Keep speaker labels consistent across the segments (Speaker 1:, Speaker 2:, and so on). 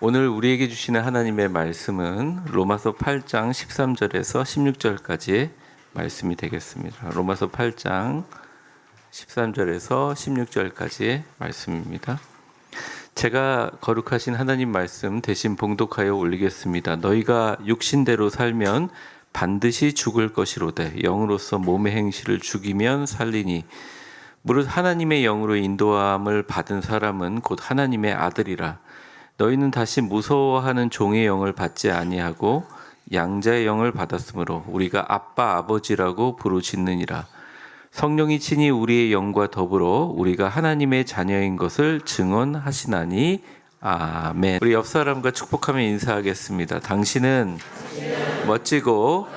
Speaker 1: 오늘 우리에게 주시는 하나님의 말씀은 로마서 8장 13절에서 16절까지의 말씀이 되겠습니다. 로마서 8장 13절에서 16절까지의 말씀입니다. 제가 거룩하신 하나님 말씀 대신 봉독하여 올리겠습니다. 너희가 육신대로 살면 반드시 죽을 것이로되 영으로서 몸의 행실을 죽이면 살리니 무릇 하나님의 영으로 인도함을 받은 사람은 곧 하나님의 아들이라. 너희는 다시 무서워하는 종의 영을 받지 아니하고 양자의 영을 받았으므로 우리가 아빠 아버지라고 부르짖느니라. 성령이 친히 우리의 영과 더불어 우리가 하나님의 자녀인 것을 증언하시나니 아멘. 우리 옆 사람과 축복하며 인사하겠습니다. 당신은 멋지고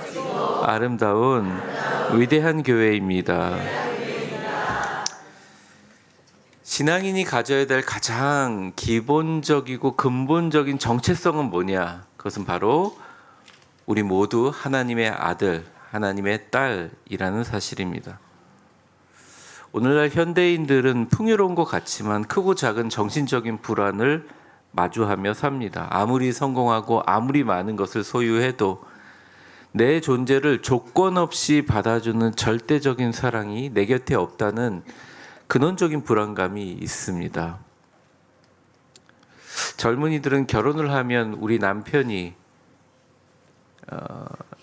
Speaker 1: 아름다운 위대한 교회입니다. 신앙인이 가져야 될 가장 기본적이고 근본적인 정체성은 뭐냐? 그것은 바로 우리 모두 하나님의 아들, 하나님의 딸이라는 사실입니다. 오늘날 현대인들은 풍요로운 것 같지만 크고 작은 정신적인 불안을 마주하며 삽니다. 아무리 성공하고 아무리 많은 것을 소유해도 내 존재를 조건 없이 받아주는 절대적인 사랑이 내 곁에 없다는 근원적인 불안감이 있습니다. 젊은이들은 결혼을 하면 우리 남편이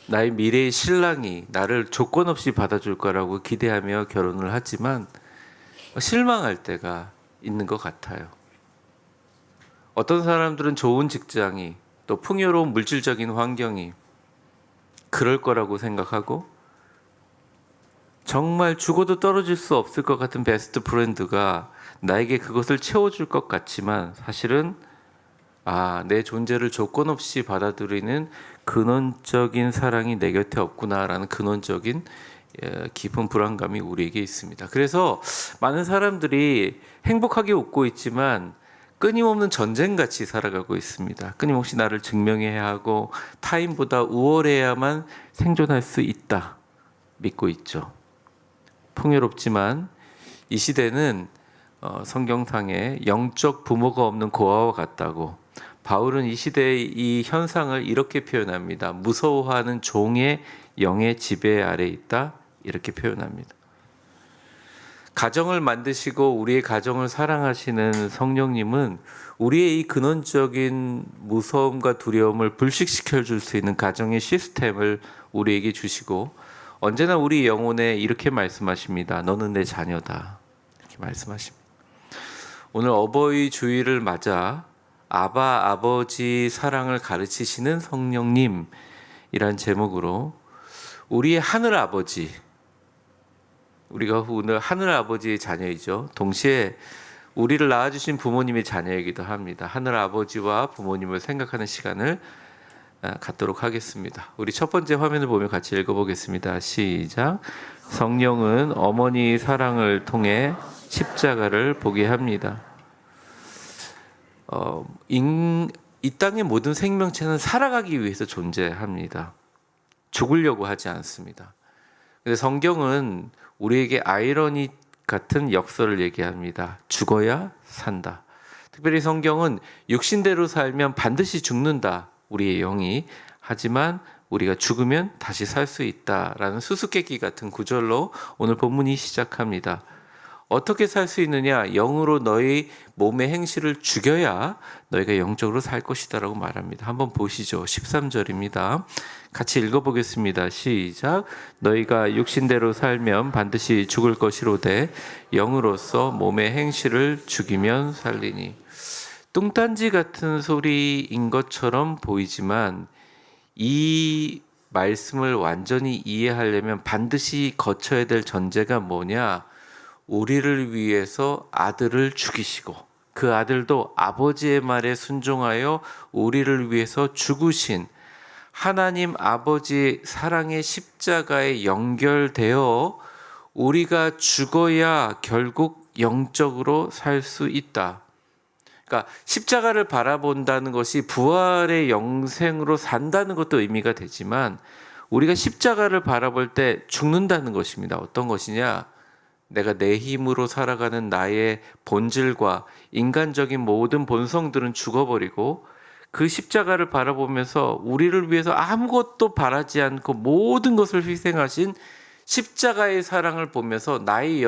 Speaker 1: 나의 미래의 신랑이 나를 조건 없이 받아줄 거라고 기대하며 결혼을 하지만 실망할 때가 있는 것 같아요. 어떤 사람들은 좋은 직장이 또 풍요로운 물질적인 환경이 그럴 거라고 생각하고 정말 죽어도 떨어질 수 없을 것 같은 베스트 프렌드가 나에게 그것을 채워줄 것 같지만 사실은 내 존재를 조건 없이 받아들이는 근원적인 사랑이 내 곁에 없구나라는 근원적인 깊은 불안감이 우리에게 있습니다. 그래서 많은 사람들이 행복하게 웃고 있지만 끊임없는 전쟁같이 살아가고 있습니다. 끊임없이 나를 증명해야 하고 타인보다 우월해야만 생존할 수 있다 믿고 있죠. 풍요롭지만 이 시대는 성경상에 영적 부모가 없는 고아와 같다고 바울은 이 시대의 이 현상을 이렇게 표현합니다. 무서워하는 종의 영의 지배 아래 있다 이렇게 표현합니다. 가정을 만드시고 우리의 가정을 사랑하시는 성령님은 우리의 이 근원적인 무서움과 두려움을 불식시켜 줄 수 있는 가정의 시스템을 우리에게 주시고 언제나 우리 영혼에 이렇게 말씀하십니다. 너는 내 자녀다. 이렇게 말씀하십니다. 오늘 어버이 주일을 맞아 아바 아버지 사랑을 가르치시는 성령님이란 제목으로 우리의 하늘 아버지, 우리가 오늘 하늘 아버지의 자녀이죠. 동시에 우리를 낳아주신 부모님의 자녀이기도 합니다. 하늘 아버지와 부모님을 생각하는 시간을 갖도록 하겠습니다. 우리 첫 번째 화면을 보며 같이 읽어보겠습니다. 시작. 성령은 어머니의 사랑을 통해 십자가를 보게 합니다. 이 땅의 모든 생명체는 살아가기 위해서 존재합니다. 죽으려고 하지 않습니다. 근데 성경은 우리에게 아이러니 같은 역설을 얘기합니다. 죽어야 산다. 특별히 성경은 육신대로 살면 반드시 죽는다. 우리의 영이. 하지만 우리가 죽으면 다시 살 수 있다라는 수수께끼 같은 구절로 오늘 본문이 시작합니다. 어떻게 살 수 있느냐? 영으로 너희 몸의 행실을 죽여야 너희가 영적으로 살 것이다 라고 말합니다. 한번 보시죠. 13절입니다. 같이 읽어보겠습니다. 시작. 너희가 육신대로 살면 반드시 죽을 것이로되 영으로서 몸의 행실을 죽이면 살리니. 뚱딴지 같은 소리인 것처럼 보이지만 이 말씀을 완전히 이해하려면 반드시 거쳐야 될 전제가 뭐냐? 우리를 위해서 아들을 죽이시고 그 아들도 아버지의 말에 순종하여 우리를 위해서 죽으신 하나님 아버지 사랑의 십자가에 연결되어 우리가 죽어야 결국 영적으로 살 수 있다. 그러니까 십자가를 바라본다는 것이 부활의 영생으로 산다는 것도 의미가 되지만 우리가 십자가를 바라볼 때 죽는다는 것입니다. 어떤 것이냐? 내가 내 힘으로 살아가는 나의 본질과 인간적인 모든 본성들은 죽어버리고 그 십자가를 바라보면서 우리를 위해서 아무것도 바라지 않고 모든 것을 희생하신 십자가의 사랑을 보면서 나의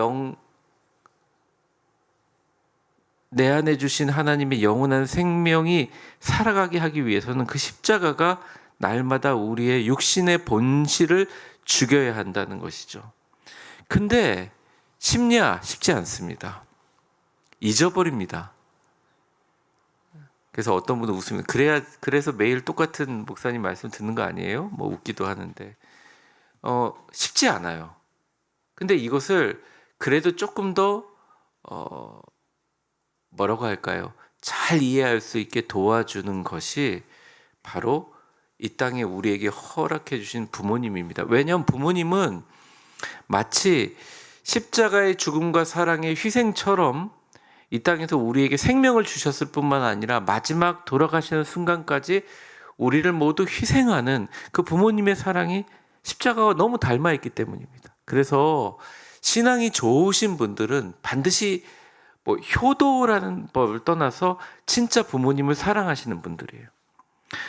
Speaker 1: 내 안에 주신 하나님의 영원한 생명이 살아가게 하기 위해서는 그 십자가가 날마다 우리의 육신의 본질을 죽여야 한다는 것이죠. 근데 쉽냐? 쉽지 않습니다. 잊어버립니다. 그래서 어떤 분은 웃습니다. 그래서 매일 똑같은 목사님 말씀 듣는 거 아니에요? 뭐 웃기도 하는데 쉽지 않아요. 근데 이것을 그래도 조금 더 뭐라고 할까요? 잘 이해할 수 있게 도와주는 것이 바로 이 땅에 우리에게 허락해 주신 부모님입니다. 왜냐하면 부모님은 마치 십자가의 죽음과 사랑의 희생처럼 이 땅에서 우리에게 생명을 주셨을 뿐만 아니라 마지막 돌아가시는 순간까지 우리를 모두 희생하는 그 부모님의 사랑이 십자가와 너무 닮아 있기 때문입니다. 그래서 신앙이 좋으신 분들은 반드시 효도라는 법을 떠나서 진짜 부모님을 사랑하시는 분들이에요.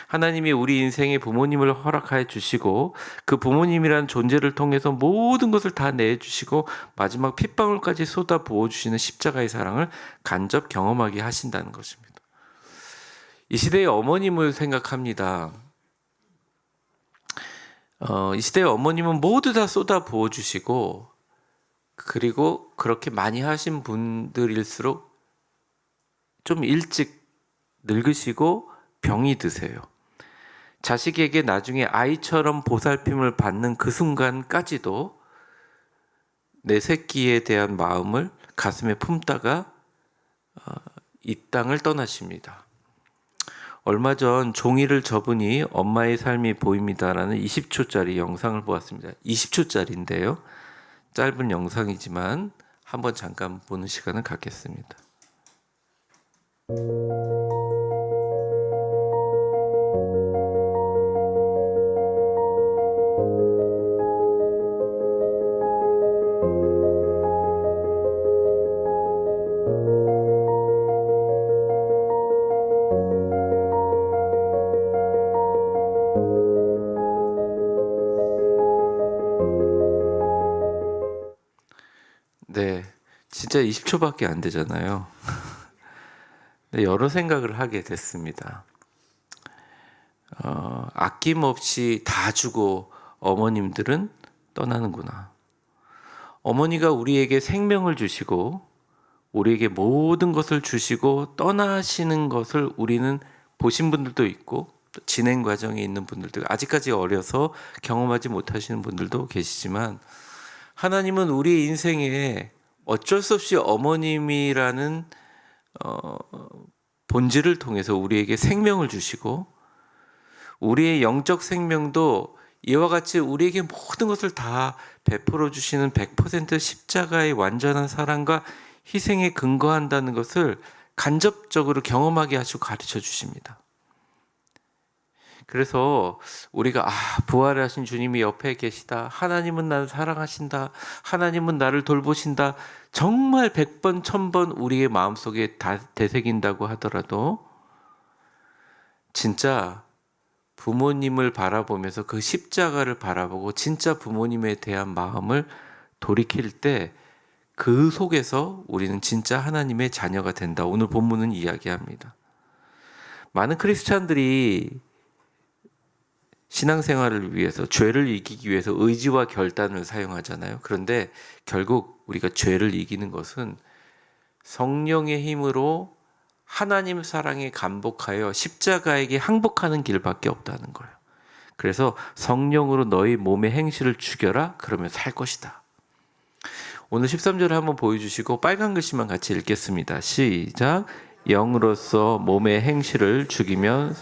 Speaker 1: 하나님이 우리 인생에 부모님을 허락하여 주시고 그 부모님이라는 존재를 통해서 모든 것을 다 내주시고 마지막 핏방울까지 쏟아 부어주시는 십자가의 사랑을 간접 경험하게 하신다는 것입니다. 이 시대의 어머님을 생각합니다. 이 시대의 어머님은 모두 다 쏟아 부어주시고 그리고 그렇게 많이 하신 분들일수록 좀 일찍 늙으시고 병이 드세요. 자식에게 나중에 아이처럼 보살핌을 받는 그 순간까지도 내 새끼에 대한 마음을 가슴에 품다가 이 땅을 떠나십니다. 얼마 전 종이를 접으니 엄마의 삶이 보입니다라는 20초짜리 영상을 보았습니다. 20초짜리인데요. 짧은 영상이지만 한번 잠깐 보는 시간을 갖겠습니다. 네, 진짜 20초밖에 안 되잖아요. 네, 여러 생각을 하게 됐습니다. 아낌없이 다 주고 어머님들은 떠나는구나. 어머니가 우리에게 생명을 주시고 우리에게 모든 것을 주시고 떠나시는 것을 우리는 보신 분들도 있고 진행 과정에 있는 분들도 아직까지 어려서 경험하지 못하시는 분들도 계시지만 하나님은 우리 인생에 어쩔 수 없이 어머님이라는 본질을 통해서 우리에게 생명을 주시고 우리의 영적 생명도 이와 같이 우리에게 모든 것을 다 베풀어 주시는 100% 십자가의 완전한 사랑과 희생에 근거한다는 것을 간접적으로 경험하게 하시고 가르쳐 주십니다. 그래서 우리가 부활하신 주님이 옆에 계시다. 하나님은 나를 사랑하신다. 하나님은 나를 돌보신다. 정말 100번, 1000번 우리의 마음속에 다 되새긴다고 하더라도 진짜 부모님을 바라보면서 그 십자가를 바라보고 진짜 부모님에 대한 마음을 돌이킬 때 그 속에서 우리는 진짜 하나님의 자녀가 된다. 오늘 본문은 이야기합니다. 많은 크리스찬들이 신앙생활을 위해서 죄를 이기기 위해서 의지와 결단을 사용하잖아요. 그런데 결국 우리가 죄를 이기는 것은 성령의 힘으로 하나님 사랑에 감복하여 십자가에게 항복하는 길밖에 없다는 거예요. 그래서 성령으로 너희 몸의 행실을 죽여라. 그러면 살 것이다. 오늘 13절을 한번 보여주시고 빨간 글씨만 같이 읽겠습니다. 시작. 영으로서 몸의 행실을 죽이면.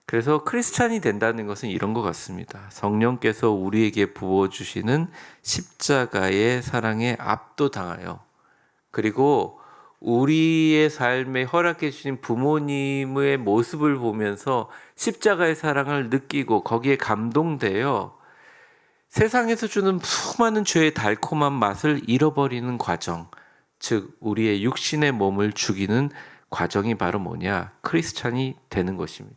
Speaker 1: 그래서 크리스찬이 된다는 것은 이런 것 같습니다. 성령께서 우리에게 부어주시는 십자가의 사랑에 압도당하여 그리고 우리의 삶에 허락해 주신 부모님의 모습을 보면서 십자가의 사랑을 느끼고 거기에 감동되어 세상에서 주는 수많은 죄의 달콤한 맛을 잃어버리는 과정, 즉 우리의 육신의 몸을 죽이는 과정이 바로 뭐냐? 크리스찬이 되는 것입니다.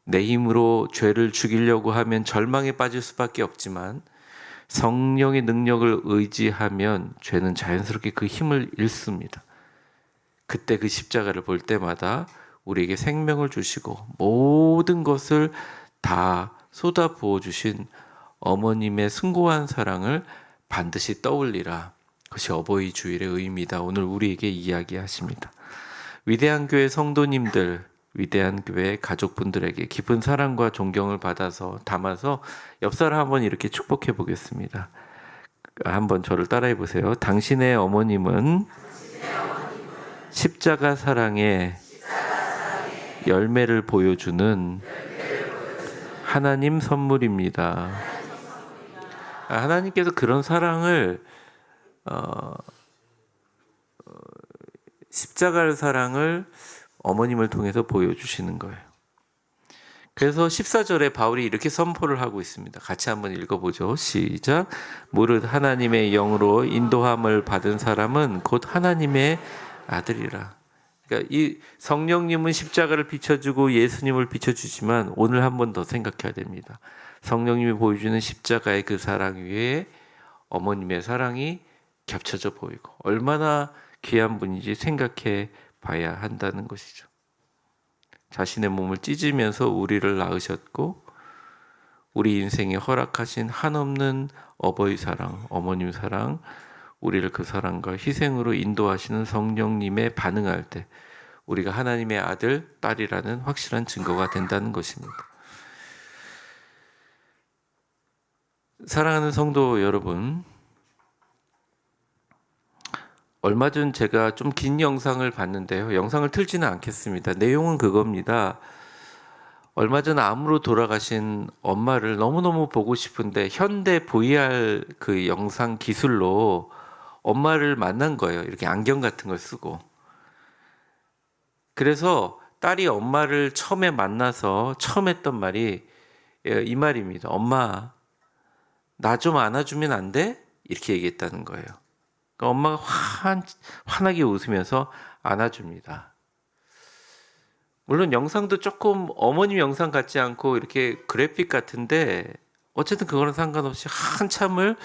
Speaker 1: 내 힘으로 죄를 죽이려고 하면 절망에 빠질 수밖에 없지만 성령의 능력을 의지하면 죄는 자연스럽게 그 힘을 잃습니다. 그때 그 십자가를 볼 때마다 우리에게 생명을 주시고 모든 것을 다 쏟아 부어 주신 어머님의 숭고한 사랑을 반드시 떠올리라. 그것이 어버이 주일의 의미다. 오늘 우리에게 이야기하십니다. 위대한 교회 성도님들, 위대한 교회 가족분들에게 깊은 사랑과 존경을 담아서 옆 사람 한번 이렇게 축복해 보겠습니다. 한번 저를 따라해 보세요. 당신의 어머님은 십자가 사랑의 열매를 보여주는 하나님 선물입니다. 하나님께서 그런 사랑을 십자가의 사랑을 어머님을 통해서 보여주시는 거예요. 그래서 14절에 바울이 이렇게 선포를 하고 있습니다. 같이 한번 읽어보죠. 시작. 무릇 하나님의 영으로 인도함을 받은 사람은 곧 하나님의 아들이라. 그러니까 이 성령님은 십자가를 비춰주고 예수님을 비춰주지만 오늘 한 번 더 생각해야 됩니다. 성령님이 보여주는 십자가의 그 사랑 위에 어머님의 사랑이 겹쳐져 보이고 얼마나 귀한 분인지 생각해 봐야 한다는 것이죠. 자신의 몸을 찢으면서 우리를 낳으셨고 우리 인생에 허락하신 한없는 어버이 사랑, 어머님 사랑, 우리를 그 사랑과 희생으로 인도하시는 성령님에 반응할 때 우리가 하나님의 아들, 딸이라는 확실한 증거가 된다는 것입니다. 사랑하는 성도 여러분, 얼마 전 제가 좀 긴 영상을 봤는데요. 영상을 틀지는 않겠습니다. 내용은 그겁니다. 얼마 전 암으로 돌아가신 엄마를 너무너무 보고 싶은데 현대 VR 그 영상 기술로 엄마를 만난 거예요. 이렇게 안경 같은 걸 쓰고. 그래서 딸이 엄마를 처음에 만나서 처음 했던 말이 이 말입니다. 엄마, 나 좀 안아주면 안 돼? 이렇게 얘기했다는 거예요. 그러니까 엄마가 환하게 웃으면서 안아줍니다. 물론 영상도 조금 어머님 영상 같지 않고 이렇게 그래픽 같은데 어쨌든 그거랑 상관없이 한참을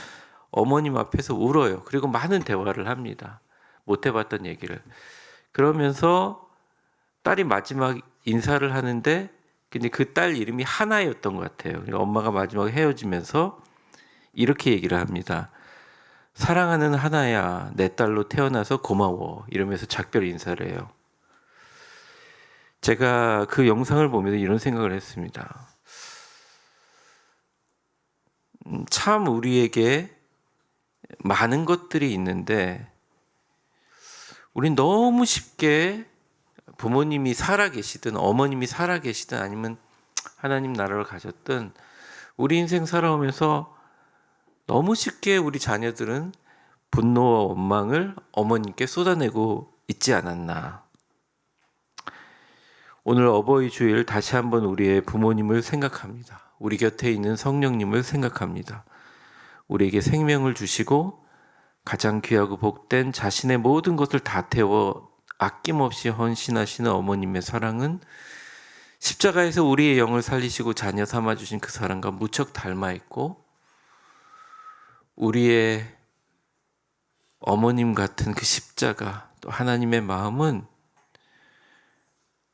Speaker 1: 어머님 앞에서 울어요. 그리고 많은 대화를 합니다. 못 해봤던 얘기를. 그러면서 딸이 마지막 인사를 하는데 근데 그 딸 이름이 하나였던 것 같아요. 그러니까 엄마가 마지막에 헤어지면서 이렇게 얘기를 합니다. 사랑하는 하나야, 내 딸로 태어나서 고마워. 이러면서 작별 인사를 해요. 제가 그 영상을 보면서 이런 생각을 했습니다. 참 우리에게 많은 것들이 있는데 우린 너무 쉽게 부모님이 살아계시든 어머님이 살아계시든 아니면 하나님 나라를 가졌든 우리 인생 살아오면서 너무 쉽게 우리 자녀들은 분노와 원망을 어머님께 쏟아내고 있지 않았나. 오늘 어버이 주일 다시 한번 우리의 부모님을 생각합니다. 우리 곁에 있는 성령님을 생각합니다. 우리에게 생명을 주시고 가장 귀하고 복된 자신의 모든 것을 다 태워 아낌없이 헌신하시는 어머님의 사랑은 십자가에서 우리의 영을 살리시고 자녀 삼아주신 그 사랑과 무척 닮아있고 우리의 어머님 같은 그 십자가 또 하나님의 마음은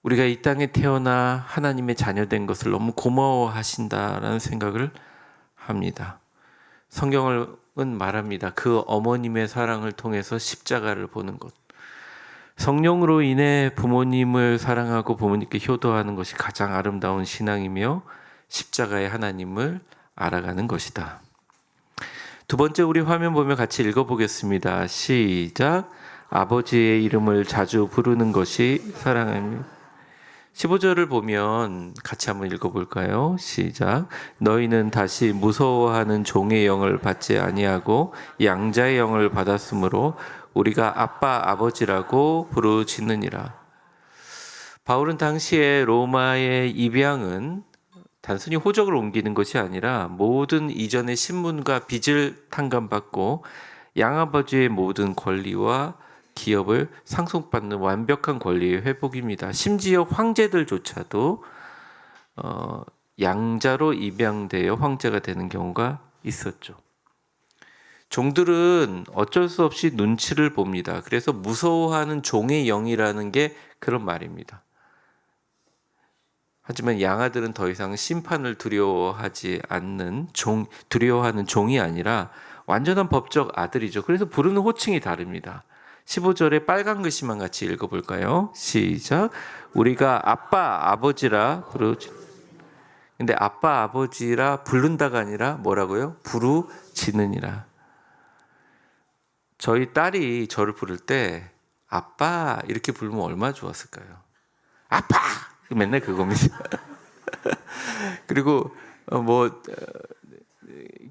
Speaker 1: 우리가 이 땅에 태어나 하나님의 자녀된 것을 너무 고마워하신다라는 생각을 합니다. 성경은 말합니다. 그 어머님의 사랑을 통해서 십자가를 보는 것. 성령으로 인해 부모님을 사랑하고 부모님께 효도하는 것이 가장 아름다운 신앙이며 십자가의 하나님을 알아가는 것이다. 두 번째 우리 화면 보면 같이 읽어보겠습니다. 시작. 아버지의 이름을 자주 부르는 것이 사랑입니다. 15절을 보면 같이 한번 읽어볼까요? 시작. 너희는 다시 무서워하는 종의 영을 받지 아니하고 양자의 영을 받았으므로 우리가 아빠 아버지라고 부르짖느니라. 바울은 당시에 로마의 입양은 단순히 호적을 옮기는 것이 아니라 모든 이전의 신분과 빚을 탕감받고 양아버지의 모든 권리와 기업을 상속받는 완벽한 권리의 회복입니다. 심지어 황제들조차도 양자로 입양되어 황제가 되는 경우가 있었죠. 종들은 어쩔 수 없이 눈치를 봅니다. 그래서 무서워하는 종의 영이라는 게 그런 말입니다. 하지만 양아들은 더 이상 심판을 두려워하지 않는 두려워하는 종이 아니라 완전한 법적 아들이죠. 그래서 부르는 호칭이 다릅니다. 15절에 빨간 글씨만 같이 읽어볼까요? 시작. 우리가 아빠, 아버지라 부르지. 근데 아빠, 아버지라 부른다가 아니라 뭐라고요? 부르짖느니라. 저희 딸이 저를 부를 때 아빠 이렇게 부르면 얼마나 좋았을까요? 아빠! 맨날 그겁니다. 그리고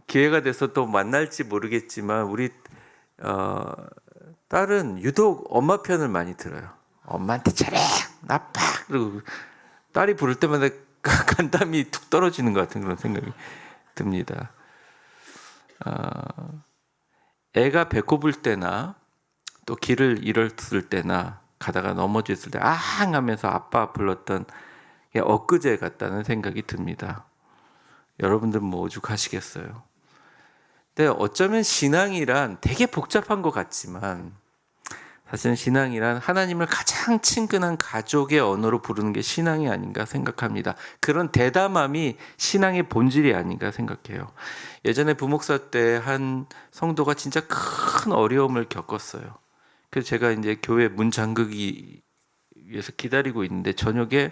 Speaker 1: 기회가 돼서 또 만날지 모르겠지만 우리 딸은 유독 엄마 편을 많이 들어요. 엄마한테 잘해, 아빠. 그리고 딸이 부를 때마다 간담이 툭 떨어지는 것 같은 그런 생각이 듭니다. 애가 배꼽을 때나 또 길을 잃었을 때나 가다가 넘어졌을 때 아항 하면서 아빠 불렀던 게 엊그제 같다는 생각이 듭니다. 여러분들 뭐 오죽하시겠어요. 근데 어쩌면 신앙이란 되게 복잡한 것 같지만 사실은 신앙이란 하나님을 가장 친근한 가족의 언어로 부르는 게 신앙이 아닌가 생각합니다. 그런 대담함이 신앙의 본질이 아닌가 생각해요. 예전에 부목사 때 한 성도가 진짜 큰 어려움을 겪었어요. 그래서 제가 이제 교회 문 잠그기 위해서 기다리고 있는데 저녁에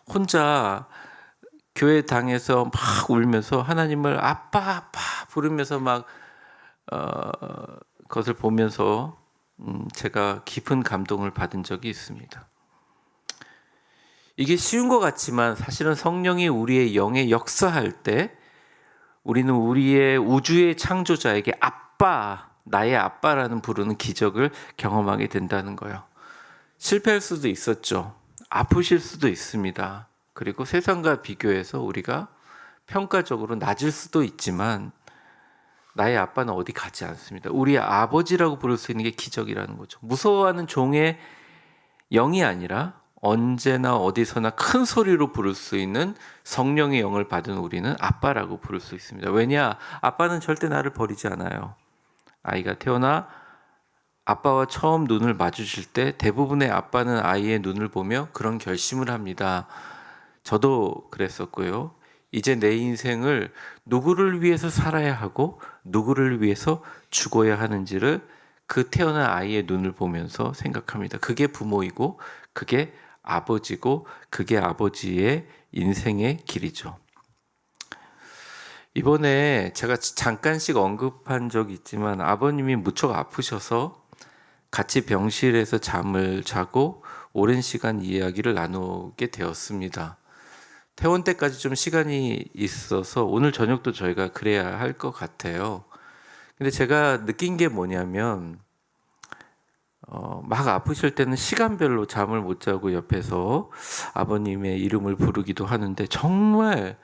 Speaker 1: 혼자 교회 당에서 막 울면서 하나님을 아빠 아빠 부르면서 막 그것을 보면서 제가 깊은 감동을 받은 적이 있습니다. 이게 쉬운 것 같지만 사실은 성령이 우리의 영에 역사할 때 우리는 우리의 우주의 창조자에게 아빠, 나의 아빠라는 부르는 기적을 경험하게 된다는 거예요. 실패할 수도 있었죠. 아프실 수도 있습니다. 그리고 세상과 비교해서 우리가 평가적으로 낮을 수도 있지만 나의 아빠는 어디 가지 않습니다. 우리 아버지라고 부를 수 있는 게 기적이라는 거죠. 무서워하는 종의 영이 아니라 언제나 어디서나 큰 소리로 부를 수 있는 성령의 영을 받은 우리는 아빠라고 부를 수 있습니다. 왜냐? 아빠는 절대 나를 버리지 않아요. 아이가 태어나 아빠와 처음 눈을 마주칠 때 대부분의 아빠는 아이의 눈을 보며 그런 결심을 합니다. 저도 그랬었고요. 이제 내 인생을 누구를 위해서 살아야 하고 누구를 위해서 죽어야 하는지를 그 태어난 아이의 눈을 보면서 생각합니다. 그게 부모이고 그게 아버지고 그게 아버지의 인생의 길이죠. 이번에 제가 잠깐씩 언급한 적이 있지만 아버님이 무척 아프셔서 같이 병실에서 잠을 자고 오랜 시간 이야기를 나누게 되었습니다. 퇴원 때까지 좀 시간이 있어서 오늘 저녁도 저희가 그래야 할 것 같아요. 근데 제가 느낀 게 뭐냐면 막 아프실 때는 시간별로 잠을 못 자고 옆에서 아버님의 이름을 부르기도 하는데 정말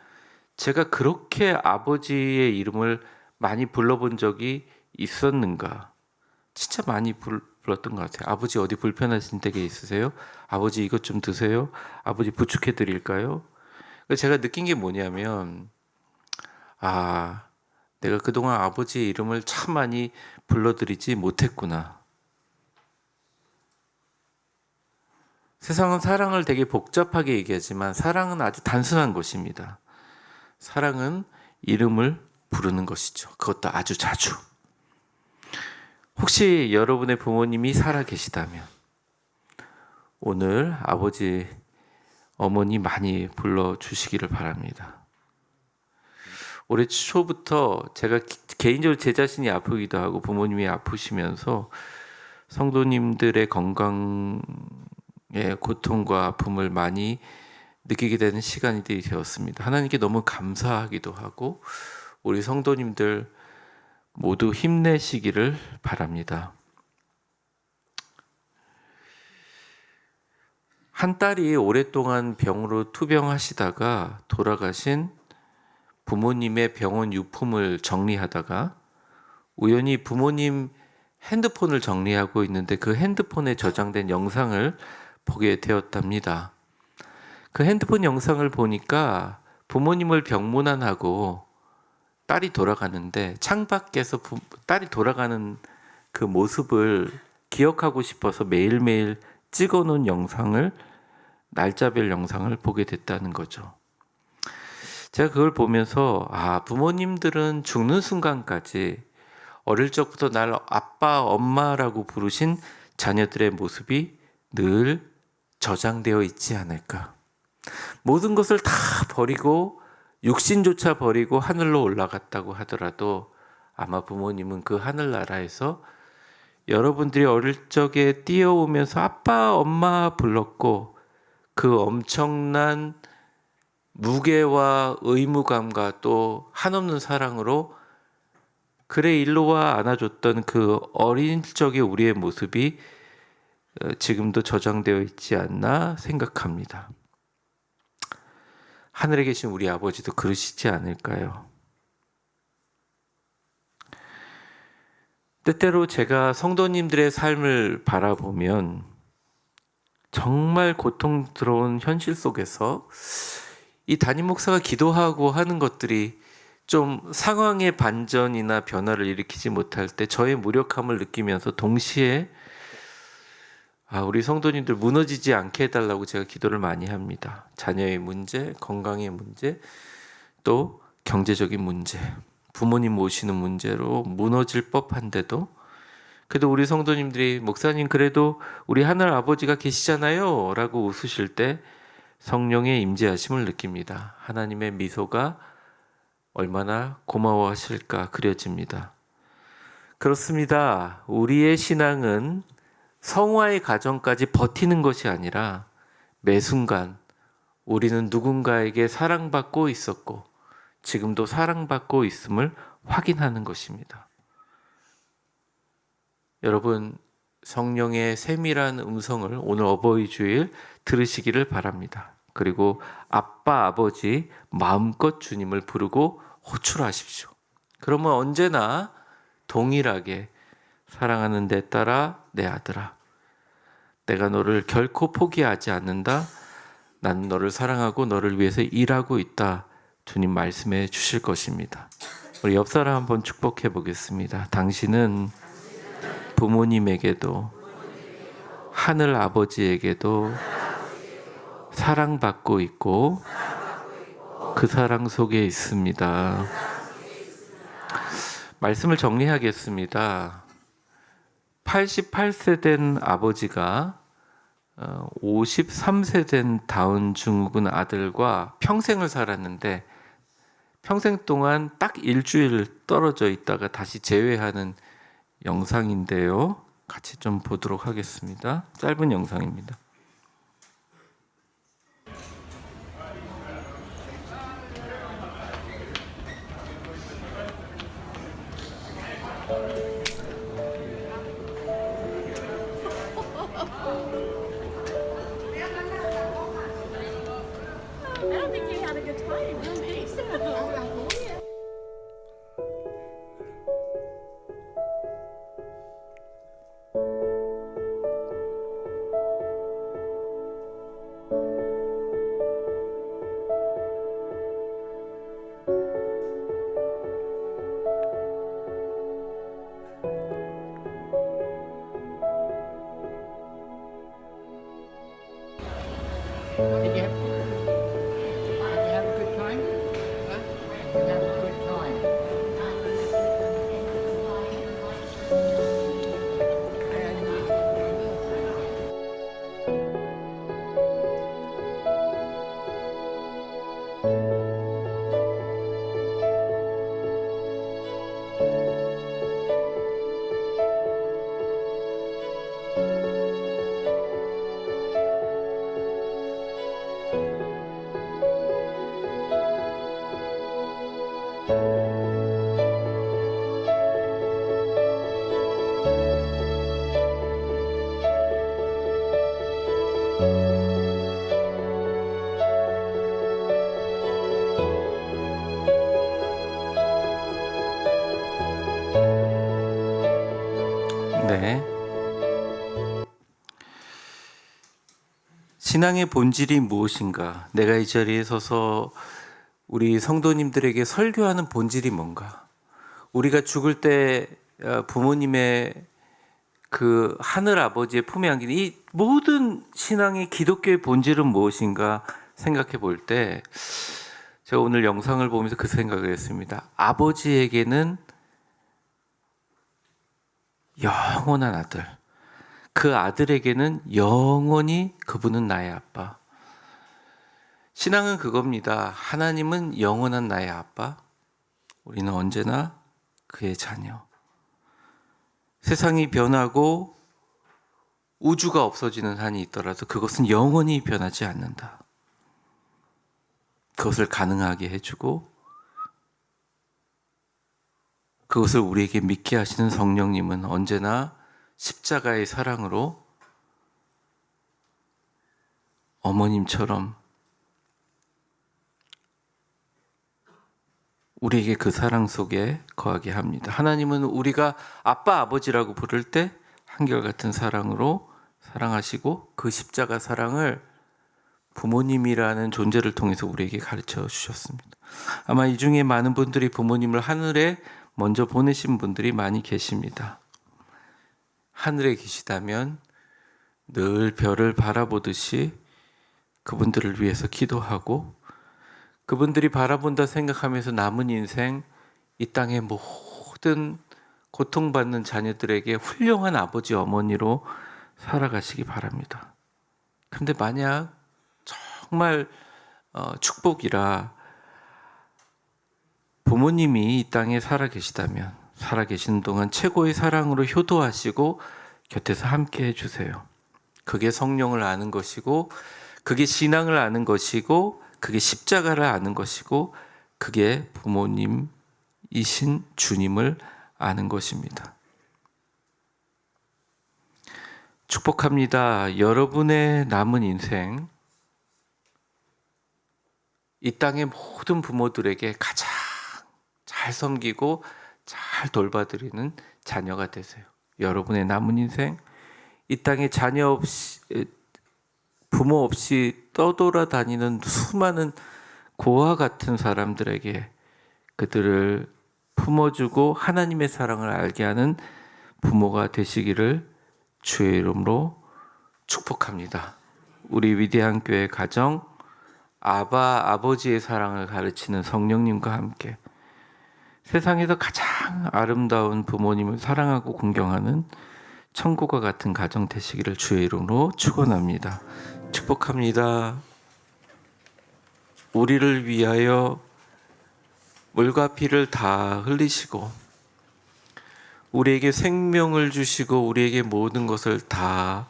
Speaker 1: 제가 그렇게 아버지의 이름을 많이 불러본 적이 있었는가? 진짜 많이 불렀던 것 같아요. 아버지 어디 불편하신 데가 있으세요? 아버지 이것 좀 드세요? 아버지 부축해 드릴까요? 제가 느낀 게 뭐냐면 내가 그동안 아버지의 이름을 참 많이 불러드리지 못했구나. 세상은 사랑을 되게 복잡하게 얘기하지만 사랑은 아주 단순한 것입니다. 사랑은 이름을 부르는 것이죠. 그것도 아주 자주. 혹시 여러분의 부모님이 살아 계시다면 오늘 아버지, 어머니 많이 불러주시기를 바랍니다. 올해 초부터 제가 개인적으로 제 자신이 아프기도 하고 부모님이 아프시면서 성도님들의 건강의 고통과 아픔을 많이 느끼게 되는 시간이 되었습니다. 하나님께 너무 감사하기도 하고 우리 성도님들 모두 힘내시기를 바랍니다. 한 딸이 오랫동안 병으로 투병하시다가 돌아가신 부모님의 병원 유품을 정리하다가 우연히 부모님 핸드폰을 정리하고 있는데 그 핸드폰에 저장된 영상을 보게 되었답니다. 그 핸드폰 영상을 보니까 부모님을 병문안하고 딸이 돌아가는데 창밖에서 딸이 돌아가는 그 모습을 기억하고 싶어서 매일매일 찍어놓은 영상을, 날짜별 영상을 보게 됐다는 거죠. 제가 그걸 보면서 부모님들은 죽는 순간까지 어릴 적부터 날 아빠, 엄마라고 부르신 자녀들의 모습이 늘 저장되어 있지 않을까. 모든 것을 다 버리고 육신조차 버리고 하늘로 올라갔다고 하더라도 아마 부모님은 그 하늘나라에서 여러분들이 어릴 적에 뛰어오면서 아빠, 엄마 불렀고 그 엄청난 무게와 의무감과 또 한없는 사랑으로 그래 일로와 안아줬던 그 어린 적의 우리의 모습이 지금도 저장되어 있지 않나 생각합니다. 하늘에 계신 우리 아버지도 그러시지 않을까요? 때때로 제가 성도님들의 삶을 바라보면 정말 고통스러운 현실 속에서 이 담임 목사가 기도하고 하는 것들이 좀 상황의 반전이나 변화를 일으키지 못할 때 저의 무력함을 느끼면서 동시에 우리 성도님들 무너지지 않게 해달라고 제가 기도를 많이 합니다. 자녀의 문제, 건강의 문제, 또 경제적인 문제, 부모님 모시는 문제로 무너질 법한데도 그래도 우리 성도님들이 목사님 그래도 우리 하늘 아버지가 계시잖아요 라고 웃으실 때 성령의 임재하심을 느낍니다. 하나님의 미소가 얼마나 고마워하실까 그려집니다. 그렇습니다. 우리의 신앙은 성화의 과정까지 버티는 것이 아니라 매 순간 우리는 누군가에게 사랑받고 있었고 지금도 사랑받고 있음을 확인하는 것입니다. 여러분, 성령의 세밀한 음성을 오늘 어버이 주일 들으시기를 바랍니다. 그리고 아빠, 아버지 마음껏 주님을 부르고 호출하십시오. 그러면 언제나 동일하게 사랑하는 내 딸아, 내 아들아, 내가 너를 결코 포기하지 않는다. 나는 너를 사랑하고 너를 위해서 일하고 있다. 주님 말씀해 주실 것입니다. 우리 옆 사람 한번 축복해 보겠습니다. 당신은 부모님에게도 하늘 아버지에게도 사랑받고 있고 그 사랑 속에 있습니다. 말씀을 정리하겠습니다. 88세 된 아버지가 53세 된 다운 증후군 아들과 평생을 살았는데 평생 동안 딱 일주일 떨어져 있다가 다시 재회하는 영상인데요. 같이 좀 보도록 하겠습니다. 짧은 영상입니다.
Speaker 2: I don't think you had a good time. No, thanks.
Speaker 3: Did you have a good time? Huh? Did you have a good time?
Speaker 1: 신앙의 본질이 무엇인가? 내가 이 자리에 서서 우리 성도님들에게 설교하는 본질이 뭔가? 우리가 죽을 때 부모님의 그 하늘 아버지의 품에 안기는 이 모든 신앙의 기독교의 본질은 무엇인가 생각해 볼 때 제가 오늘 영상을 보면서 그 생각을 했습니다. 아버지에게는 영원한 아들, 그 아들에게는 영원히 그분은 나의 아빠. 신앙은 그겁니다. 하나님은 영원한 나의 아빠, 우리는 언제나 그의 자녀. 세상이 변하고 우주가 없어지는 한이 있더라도 그것은 영원히 변하지 않는다. 그것을 가능하게 해주고 그것을 우리에게 믿게 하시는 성령님은 언제나 십자가의 사랑으로 어머님처럼 우리에게 그 사랑 속에 거하게 합니다. 하나님은 우리가 아빠, 아버지라고 부를 때 한결같은 사랑으로 사랑하시고 그 십자가 사랑을 부모님이라는 존재를 통해서 우리에게 가르쳐 주셨습니다. 아마 이 중에 많은 분들이 부모님을 하늘에 먼저 보내신 분들이 많이 계십니다. 하늘에 계시다면 늘 별을 바라보듯이 그분들을 위해서 기도하고 그분들이 바라본다 생각하면서 남은 인생 이 땅의 모든 고통받는 자녀들에게 훌륭한 아버지 어머니로 살아가시기 바랍니다. 근데 만약 정말 축복이라 부모님이 이 땅에 살아계시다면 살아계시는 동안 최고의 사랑으로 효도하시고 곁에서 함께 해주세요. 그게 성령을 아는 것이고 그게 신앙을 아는 것이고 그게 십자가를 아는 것이고 그게 부모님이신 주님을 아는 것입니다. 축복합니다. 여러분의 남은 인생 이 땅의 모든 부모들에게 가장 잘 섬기고 잘 돌봐드리는 자녀가 되세요. 여러분의 남은 인생 이 땅에 자녀 없이 부모 없이 떠돌아다니는 수많은 고아 같은 사람들에게 그들을 품어주고 하나님의 사랑을 알게 하는 부모가 되시기를 주의 이름으로 축복합니다. 우리 위대한 교회 가정 아버지의 사랑을 가르치는 성령님과 함께 세상에서 가장 아름다운 부모님을 사랑하고 공경하는 천국과 같은 가정 되시기를 주의 이름으로 축원합니다. 축복합니다. 우리를 위하여 물과 피를 다 흘리시고 우리에게 생명을 주시고 우리에게 모든 것을 다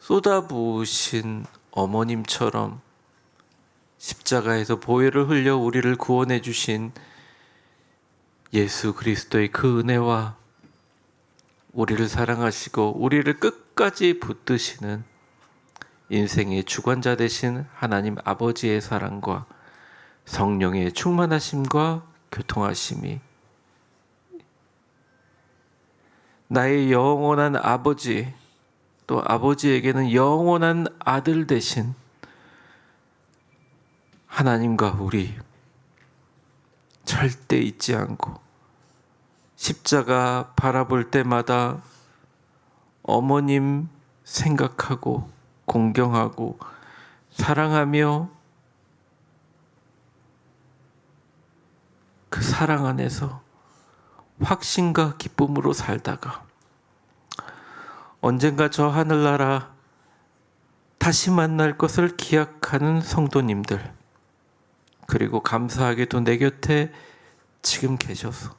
Speaker 1: 쏟아부으신 어머님처럼 십자가에서 보혈을 흘려 우리를 구원해 주신 예수 그리스도의 그 은혜와 우리를 사랑하시고 우리를 끝까지 붙드시는 인생의 주관자 되신 하나님 아버지의 사랑과 성령의 충만하심과 교통하심이 나의 영원한 아버지 또 아버지에게는 영원한 아들 되신 하나님과 우리 절대 잊지 않고 십자가 바라볼 때마다 어머님 생각하고 공경하고 사랑하며 그 사랑 안에서 확신과 기쁨으로 살다가 언젠가 저 하늘나라 다시 만날 것을 기약하는 성도님들 그리고 감사하게도 내 곁에 지금 계셔서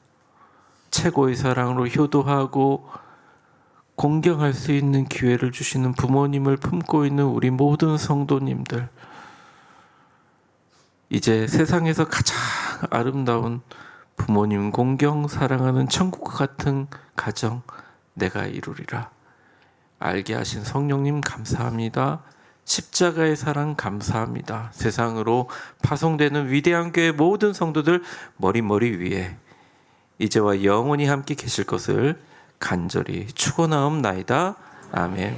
Speaker 1: 최고의 사랑으로 효도하고 공경할 수 있는 기회를 주시는 부모님을 품고 있는 우리 모든 성도님들 이제 세상에서 가장 아름다운 부모님 공경 사랑하는 천국과 같은 가정 내가 이루리라 알게 하신 성령님 감사합니다. 십자가의 사랑 감사합니다. 세상으로 파송되는 위대한 교회 모든 성도들 머리 위에 이제와 영원히 함께 계실 것을 간절히 축원하옵나이다. 아멘.